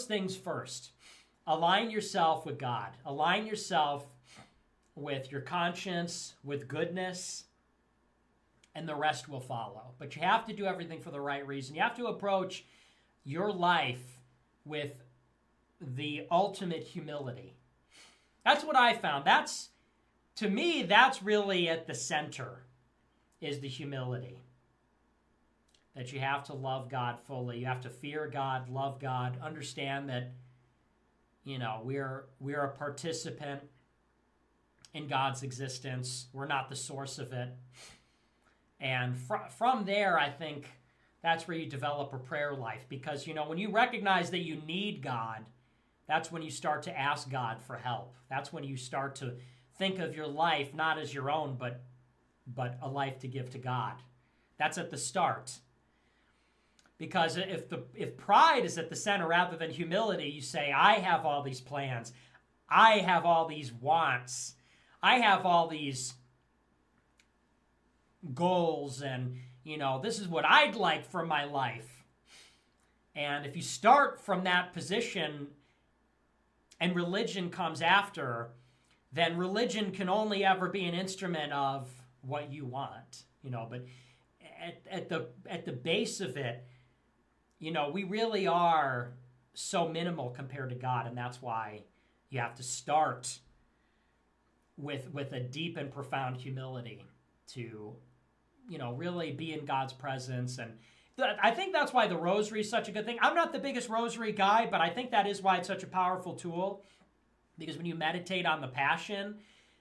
first things first. Align yourself with God. Align yourself with your conscience, with goodness, and the rest will follow. But you have to do everything for the right reason. You have to approach your life with the ultimate humility. That's what I found. To me, that's really at the center, is the humility. That you have to love God fully. You have to fear God, love God, understand that, we're a participant in God's existence. We're not the source of it. And from there, I think that's where you develop a prayer life. Because, when you recognize that you need God, that's when you start to ask God for help. That's when you start to think of your life not as your own, but a life to give to God. That's at the start. Because if pride is at the center rather than humility, you say, I have all these plans. I have all these wants. I have all these goals, and, this is what I'd like for my life. And if you start from that position and religion comes after, then religion can only ever be an instrument of what you want, but at the base of it, we really are so minimal compared to God, and that's why you have to start with a deep and profound humility to, really be in God's presence. And I think that's why the rosary is such a good thing. I'm not the biggest rosary guy, but I think that is why it's such a powerful tool, because when you meditate on the Passion,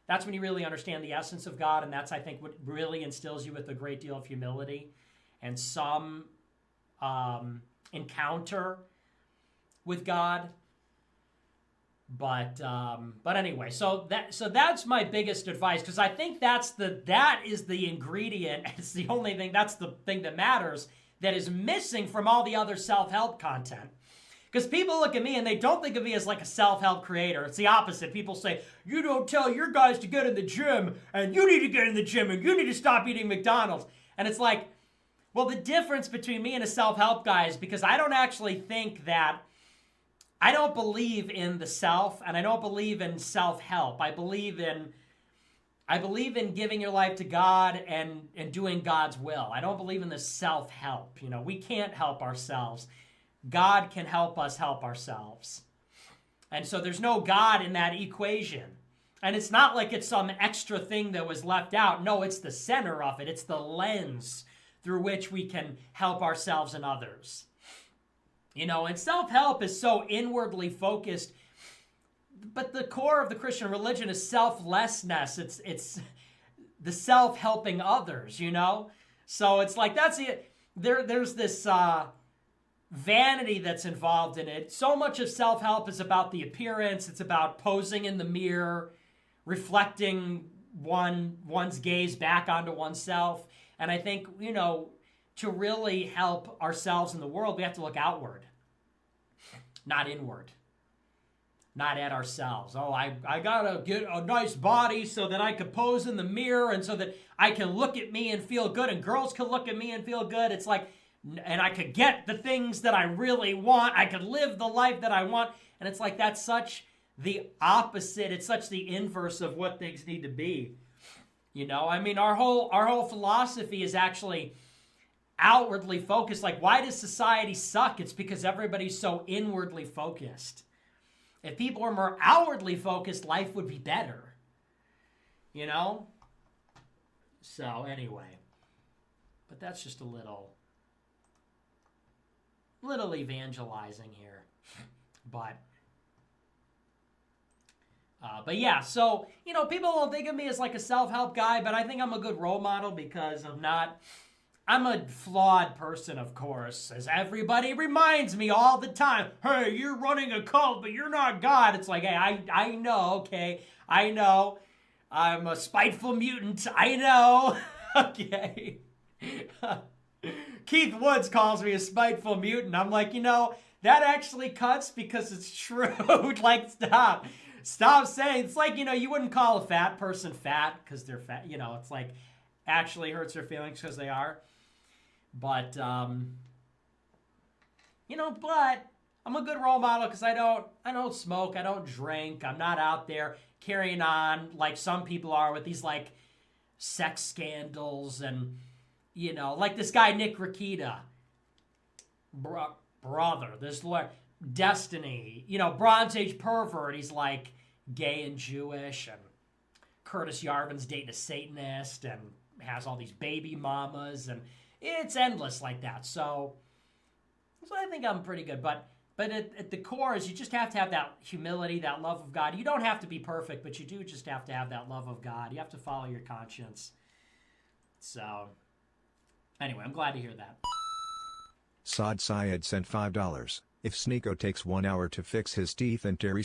that's when you really understand the essence of God, and that's, I think, what really instills you with a great deal of humility and some encounter with God. But anyway, so that's my biggest advice, because I think that is the ingredient. It's the only thing. That's the thing that matters, that is missing from all the other self-help content. Because people look at me and they don't think of me as like a self-help creator. It's the opposite. People say, you don't tell your guys to get in the gym, and you need to get in the gym, and you need to stop eating McDonald's. And it's like, well, the difference between me and a self-help guy is because I don't actually think that, I don't believe in the self, and I don't believe in self-help. I believe in giving your life to God and doing God's will. I don't believe in the self-help. We can't help ourselves. God can help us help ourselves. And so there's no God in that equation. And it's not like it's some extra thing that was left out. No, it's the center of it. It's the lens through which we can help ourselves and others. And self-help is so inwardly focused. But the core of the Christian religion is selflessness. It's the self-helping others, So it's like, that's it. There's this vanity that's involved in it. So much of self-help is about the appearance. It's about posing in the mirror, reflecting one's gaze back onto oneself. And I think, to really help ourselves in the world, we have to look outward, not inward, not at ourselves. Oh, I got to get a nice body so that I could pose in the mirror and so that I can look at me and feel good, and girls can look at me and feel good. It's like, and I could get the things that I really want. I could live the life that I want. And it's like, that's such the opposite. It's such the inverse of what things need to be. Our whole philosophy is actually outwardly focused. Like, why does society suck? It's because everybody's so inwardly focused. If people were more outwardly focused, life would be better. So anyway, but that's just a little evangelizing here. But yeah, so, people don't think of me as like a self-help guy, but I think I'm a good role model because I'm a flawed person, of course, as everybody reminds me all the time. Hey, you're running a cult, but you're not God. It's like, hey, I know, okay, I know. I'm a spiteful mutant, I know. Okay. Keith Woods calls me a spiteful mutant. I'm like, that actually cuts because it's true. Like, stop saying, it's like, you wouldn't call a fat person fat because they're fat. It's like, actually hurts their feelings because they are. But, but I'm a good role model because I don't smoke, I don't drink, I'm not out there carrying on like some people are with these like sex scandals and like this guy Nick Rakita, brother, this lawyer, Destiny, Bronze Age pervert. He's like gay and Jewish, and Curtis Yarvin's dating a Satanist and has all these baby mamas, and it's endless like that. So I think I'm pretty good, but at the core is you just have to have that humility, that love of God. You don't have to be perfect, but you do just have to have that love of God. You have to follow your conscience. So anyway, I'm glad to hear that. Saad Syed sent $5. If Sneeko takes 1 hour to fix his teeth and Terry's